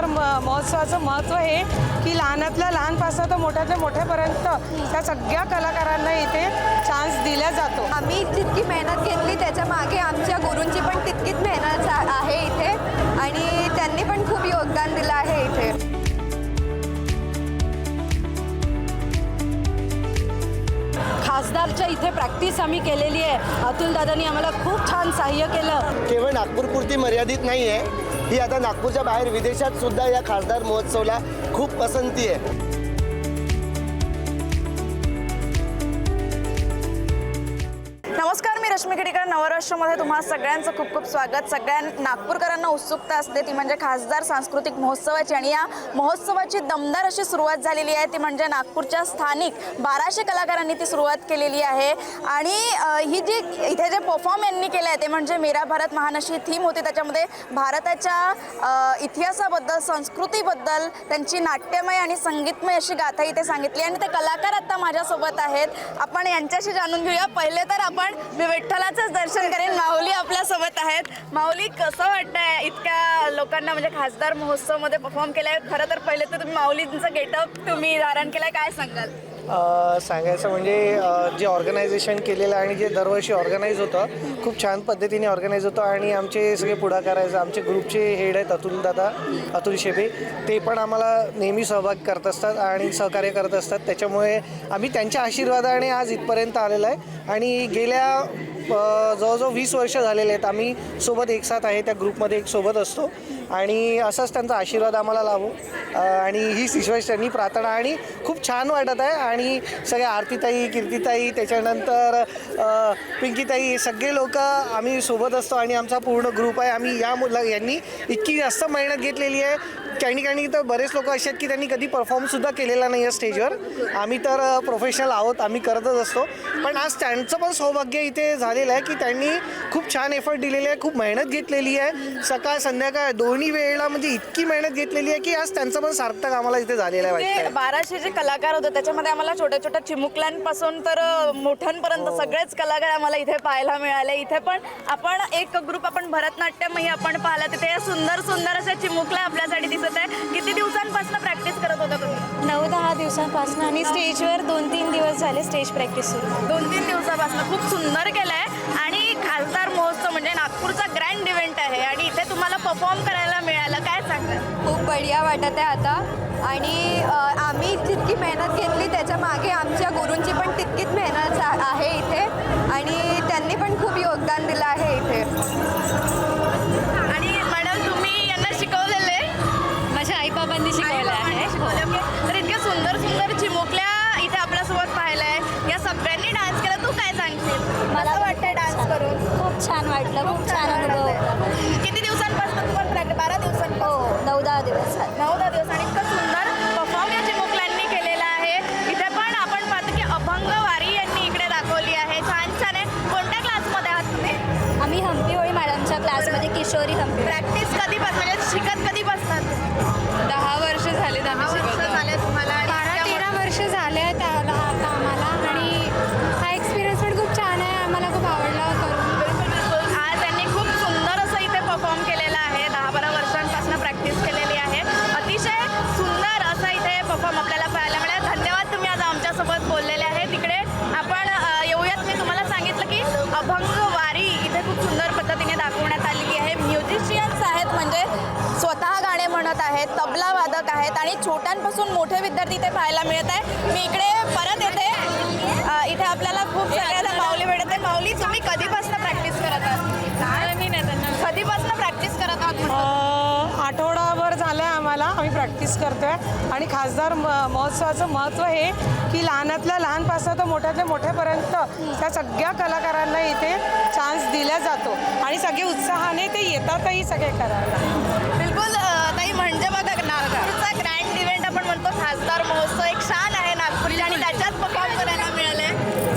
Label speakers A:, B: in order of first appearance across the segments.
A: खासदार महोत्सवाचं महत्त्व हे की लहानातल्या लहानपासून तर मोठ्यातल्या मोठ्यापर्यंत त्या सगळ्या कलाकारांना इथे चान्स दिला जातो।
B: आम्ही जितकी मेहनत घेतली त्याच्या मागे आमच्या गुरूंची पण तितकीच मेहनत आहे इथे आणि त्यांनी पण खूप योगदान दिलं आहे इथे।
C: खासदारच्या इथे प्रॅक्टिस आम्ही केलेली आहे। अतुल दादांनी आम्हाला खूप छान सहाय्य केलं।
D: केवळ नागपूरपुरती मर्यादित नाही आहे, ही आता नागपूरच्या बाहेर विदेशात सुद्धा या खासदार महोत्सवाला खूप पसंती आहे।
E: नमस्कार, मी रश्मी खेडेकर। नवराष्ट्रमध्ये तुम्हाला सगळ्यांचं खूप खूप स्वागत। सगळ्या नागपूरकरांना उत्सुकता असते ती म्हणजे खासदार सांस्कृतिक महोत्सवाची आणि या महोत्सवाची दमदार अशी सुरुवात झालेली आहे। ती म्हणजे नागपूरच्या स्थानिक 1200 कलाकारांनी ती सुरुवात केलेली आहे आणि ही जी इथे जे परफॉर्म यांनी केलं आहे ते म्हणजे मेरा भारत महान अशी थीम होती। त्याच्यामध्ये भारताच्या इतिहासाबद्दल, संस्कृतीबद्दल त्यांची नाट्यमय आणि संगीतमय अशी गाथा इथे सांगितली आणि ते कलाकार आता माझ्यासोबत आहेत। आपण यांच्याशी जाणून घेऊया। पहिले तर मी विठ्ठलाचंच दर्शन करेन। माऊली आपल्यासोबत आहेत। माऊली, कसं वाटतंय इतक्या लोकांना म्हणजे खासदार महोत्सवमध्ये परफॉर्म केलाय? खरं तर पहिले तर तुम्ही माऊलींचं गेटअप तुम्ही धारण केलाय, काय सांगाल?
D: सांगायचं म्हणजे जे ऑर्गनायझेशन केलेलं आणि जे दरवर्षी ऑर्गनाईज होतं खूप छान पद्धतीने ऑर्गनाईज होतं आणि आमचे सगळे पुढाकार आहेत, आमचे ग्रुपचे हेड आहेत अतुल शेबे, ते पण आम्हाला नेहमी सहभाग करत असतात आणि सहकार्य करत असतात। त्याच्यामुळे आम्ही त्यांच्या आशीर्वादाने आज इथपर्यंत आलेलो आहे आणि गेल्या जवळजवळ 20 वर्ष झालेले आहेत आम्ही सोबत एकसाथ आहे, त्या ग्रुपमध्ये एक सोबत असतो आणि असाच त्यांचा आशीर्वाद आम्हाला लाभो आणि हीच ईश्वरचरणी प्रार्थना। आणि खूप छान वाटत आहे आणि सगळ्या आरतीताई, कीर्तीताई, त्याच्यानंतर पिंकीताई, सगळे लोक आम्ही सोबत असतो आणि आमचा पूर्ण ग्रुप आहे। आम्ही यांनी इतकी जास्त मेहनत घेतलेली आहे। काही तर बरेच लोक असे आहेत की त्यांनी कधी परफॉर्मसुद्धा केलेला नाही आहे स्टेजवर। आम्ही तर प्रोफेशनल आहोत, आम्ही करतच असतो, पण आज त्यांचं पण सौभाग्य इथे झालेलं आहे की त्यांनी खूप छान एफर्ट दिलेले आहे, खूप मेहनत घेतलेली आहे, सकाळ संध्याकाळ दोन्ही वेळेला म्हणजे इतकी मेहनत घेतलेली आहे की आज त्यांचं पण सार्थक आम्हाला इथे झालेलं आहे।
E: 1200 जे कलाकार होते त्याच्यामध्ये आम्हाला छोट्या छोट्या चिमुकल्यांपासून तर मोठ्यांपर्यंत सगळेच कलाकार आम्हाला इथे पाहायला मिळाले। इथे पण आपण एक ग्रुप आपण भरतनाट्यमही आपण पाहिला, तिथे सुंदर सुंदर अशा चिमुकल्या आपल्यासाठी दिसत आहे। किती दिवसांपासून प्रॅक्टिस करत होता तुम्ही?
F: 9-10 दिवसांपासून आणि स्टेजवर 2-3 दिवस झाले स्टेज प्रॅक्टिस सुरू।
E: 2-3 दिवसापासून खूप सुंदर केलंय आणि खासदार महोत्सव म्हणजे नागपूरचा ग्रँड इव्हेंट आहे आणि इथे तुम्हाला परफॉर्म करायला मिळालं, काय सांगता?
B: खूप बढिया वाटत आहे आता आणि आम्ही जितकी मेहनत घेतली त्याच्या मागे आमच्या गुरूंची पण तितकीच मेहनत आहे इथे आणि त्यांनी पण खूप योगदान दिलं आहे इथे।
E: आणि मॅडम, तुम्ही यांना शिकवलेले?
F: माझ्या आईबाबांनी शिकवलं आहे।
E: तर इतक्या सुंदर सुंदर चिमुकल्या इथे आपल्यासोबत पाहिलं आहे, या सगळ्यांनी डान्स केला, तू काय सांगशील? मला वाटतं डान्स करून
F: खूप छान वाटलं, खूप छान अनुभव होता।
E: किती दिवसांपासून तुम्हाला प्रॅक्टिस? 12 दिवसांपासून?
F: हो, 9-10 दिवस झाले।
E: 9-10 दिवस आणि इतकं सुंदर परफॉर्म या चिमुकल्यांनी केलेला आहे। इथे पण आपण पाहतो की अभंग वारी यांनी इकडे दाखवली आहे, छान छान आहे। कोणत्या क्लासमध्ये आहात तुम्ही?
F: आम्ही हंपीहोळी मॅडमच्या क्लासमध्ये, किशोरी हंपी।
E: प्रॅक्टिस कधीपासून म्हणजे शिकत कधीपासून?
F: 10 वर्ष झाले।
E: 10 वर्ष झाले तुम्हाला?
F: 12-13 वर्ष झाले आहेत आता आम्हाला आणि हा एक्सपिरियन्स पण खूप छान आहे, आम्हाला खूप आवडला करून।
E: आज त्यांनी खूप सुंदर असं इथे परफॉर्म केलेलं आहे। 10-12 वर्षांपासून प्रॅक्टिस केलेली आहे। अतिशय सुंदर असं इथे परफॉर्म आपल्याला पाहायला मिळालं। धन्यवाद, तुम्ही आज आमच्यासोबत बोललेले आहे। तिकडे आपण येऊयात। मी तुम्हाला सांगितलं की अभंग वारी इथे खूप सुंदर पद्धतीने दाखवण्यात आलेली आहे। म्युझिशियन्स आहेत म्हणजे स्वतः गाणे म्हणत आहेत, तबला वादक आहेत आणि छोट्यांपासून मोठे विद्यार्थी इथे पाहायला मिळत आहे। मी इकडे परत येते। इथे आपल्याला खूप सगळ्यांना माऊली भेटते। माऊली, तुम्ही कधीपासून प्रॅक्टिस करत आहात? कधीपासून प्रॅक्टिस करत आहात?
A: आठवडाभर झालं आहे आम्हाला, आम्ही प्रॅक्टिस करतो आहे आणि खासदार महोत्सवाचं महत्त्व हे की लहानातल्या लहानपासून तर मोठ्यातल्या मोठ्यापर्यंत त्या सगळ्या कलाकारांना इथे चान्स दिला जातो आणि सगळे उत्साहाने ते येतातही सगळे करायला।
E: बिलकुल ताई, म्हणजे बघा नागपूरचा ग्रँड इव्हेंट आपण म्हणतो खासदार महोत्सव, एक शान आहे नागपूरची आणि त्याच्यात परफॉर्म करायला मिळाले,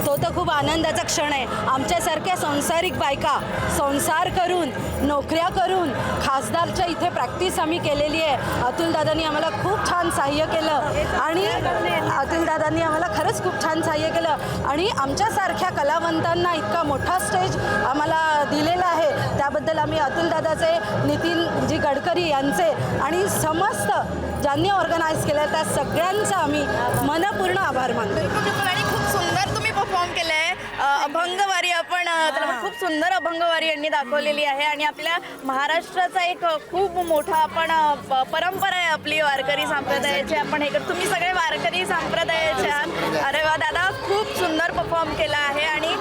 C: तो तर खूप आनंदाचा क्षण आहे। आमच्यासारख्या संसारिक बायका संसार करून, नोकऱ्या करून खासदारच्या इथे प्रॅक्टिस आम्ही केलेली आहे। अतुल दादांनी आम्हाला खूप छान सहाय्य केलं आणि अतुल दादांनी आम्हाला खरंच खूप छान सहाय्य केलं आणि आमच्यासारख्या कलावंतांना इतका मोठा स्टेज आम्हाला दिलेला आहे। आहे त्याबद्दल आम्ही अतुलदादाचे, नितीनजी गडकरी यांचे आणि समस्त ज्यांनी ऑर्गनाईज केलं त्या सगळ्यांचा आम्ही मनपूर्ण आभार मानतो.
E: बिलकुल आणि खूप सुंदर तुम्ही परफॉर्म केलं आहे. अभंगवारी आपण त्याला खूप सुंदर अभंगवारी यांनी दाखवलेली आहे आणि आपल्या महाराष्ट्राचा एक खूप मोठा आपण परंपरा आहे आपली वारकरी संप्रदायाची. आपण हे करतो, तुम्ही सगळे वारकरी संप्रदायाचे आहात. अरे वा दादा, खूप सुंदर परफॉर्म केला आहे आणि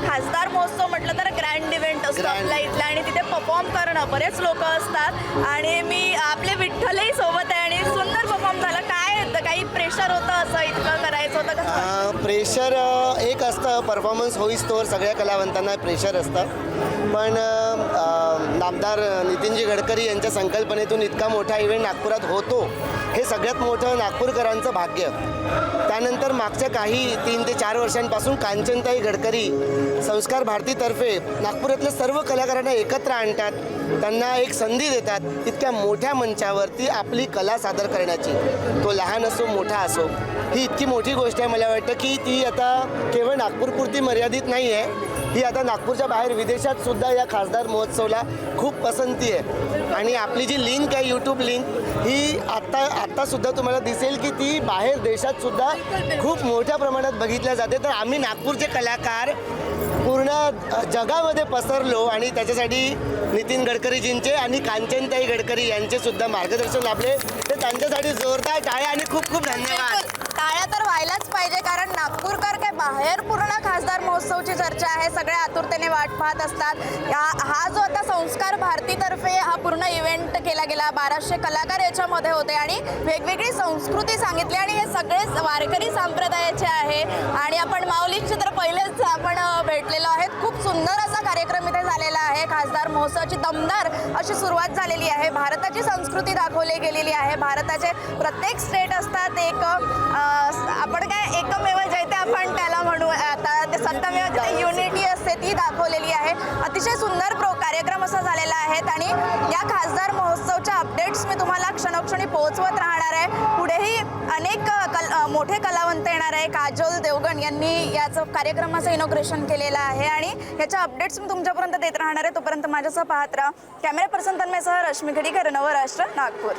E: खासदार महोत्सव म्हटलं तर ग्रँड इव्हेंट असतो आपल्या इथला आणि तिथे परफॉर्म करणं बरेच लोक असतात आणि मी आपले विठ्ठलही सोबत आहे आणि सुंदर परफॉर्म झाला. काय काही प्रेशर होतं असं इतकं करायचं होतं का?
G: प्रेशर एक असतं, परफॉर्मन्स होईस्तोवर सगळ्या कलावंतांना प्रेशर असतं, पण नामदार नितीनजी गडकरी यांच्या संकल्पनेतून इतका मोठा इव्हेंट नागपुरात होतो हे सगळ्यात मोठं नागपूरकरांचं भाग्य. त्यानंतर मागच्या काही 3 ते 4 वर्षांपासून कांचनताई गडकरी संस्कार भारतीतर्फे नागपुरातल्या सर्व कलाकारांना एकत्र आणतात, त्यांना एक संधी देतात इतक्या मोठ्या मंचावरती आपली कला सादर करण्याची. तो लहान असो मोठा असो, ही इतकी मोठी गोष्ट आहे. मला वाटतं की ती आता केवळ नागपूरपुरती मर्यादित नाही आहे, ही आता नागपूरच्या बाहेर विदेशात सुद्धा या खासदार महोत्सवला खूप पसंती आहे. आणि आपली जी लिंक आहे यूट्यूब लिंक ही आत्तासुद्धा तुम्हाला दिसेल की ती बाहेर देशात सुद्धा खूप मोठ्या प्रमाणात बघितल्या जाते. तर आम्ही नागपूरचे कलाकार पूर्ण जगामध्ये पसरलो आणि त्याच्यासाठी नितीन गडकरीजींचे आणि कांचनताई गडकरी यांचे सुद्धा मार्गदर्शन लाभले. तर त्यांच्यासाठी जोरदार टाळ्या आणि खूप खूप धन्यवाद.
E: बिलकुल. टाळ्या तर व्हायलाच पाहिजे कारण नागपूरकर काय बाहेर पूर्ण खासदार महोत्सवची चर्चा आहे, सगळे आतुरतेने वाट पाहत असतात. हा जो आता संस्कार भारतीतर्फे हा पूर्ण इव्हेंट केला गेला, 1200 कलाकार याच्यामध्ये होते आणि वेगवेगळी संस्कृती सांगितली आणि हे सगळेच वारकरी संप्रदायाचे आहे आणि आपण माऊलीचे तर पहिलेच आपण भेटलेलो आहेत. खूप सुंदर असा कार्यक्रम इथे झालेला आहे. खासदार महोत्सवाची दमदार अशी सुरुवात झालेली आहे. भारताची संस्कृती दाखवली गेलेली आहे. भारताचे प्रत्येक स्टेट असतात, एक आपण काय एकमेव जयते आपण त्याला म्हणू, आता ते सत्यमेव जयते युनिटी असते ती दाखवलेली आहे. अतिशय सुंदर कार्यक्रम असा झालेला आहे आणि या खासदार महोत्सवच्या अपडेट्स मी तुम्हाला क्षणोक्षणी पोहोचवत राहणार आहे. पुढेही अनेक मोठे कलावंत येणार आहे. काजोल देवगण यांनी याचं कार्यक्रमाचं इनॉग्रेशन केलेलं आहे आणि याच्या अपडेट्स मी तुमच्यापर्यंत देत राहणार आहे. तोपर्यंत माझ्यासह पाहत राहा. कॅमेरा पर्सन तन्मयसह रश्मी खडीकर, नवराष्ट्र, नागपूर.